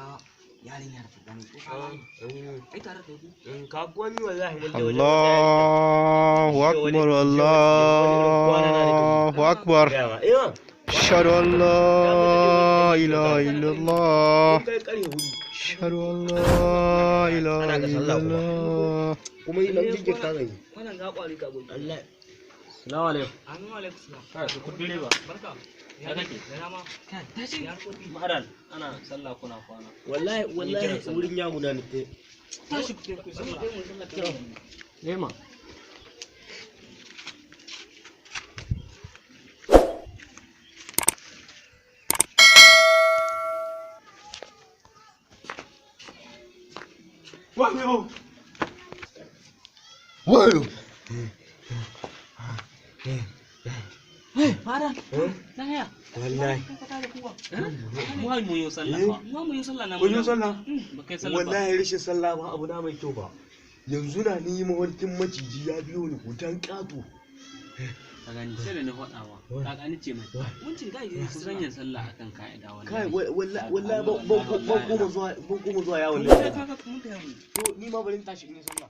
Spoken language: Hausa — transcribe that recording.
ga yarinyar ta gani ko ai tare da ku ka gwani wallahi Allahu akbar Allahu akbar ashhadu an la ilaha illallah ashhadu an la ilaha illallah kuma yi nan jike ka gani wannan ga kwari ka gudu Allah assalamu alaikum amin alaikum salam kai ku dire ba barka ya kake da rama kai tashi ya kofi maharal ana sallah kuna kwana wallahi wurin ya guda ne tashi ku sallah lema wayo fara dan ya wallahi mu yi sallah mu yi sallah na mun yi sallah ba kai sallah ba wallahi rashin sallah ba abu na mai kyau ba yanzu na ni mawarkin maciji ya biyo ni hutan kato ka gani sai da na faɗawa ka gani ce mai mun ce dai ku sanya sallah akan kaida kai wallahi wallahi ban kuma zuwa yawon wallahi ka mun da yawo to ni ma bari in tashi in yi sallah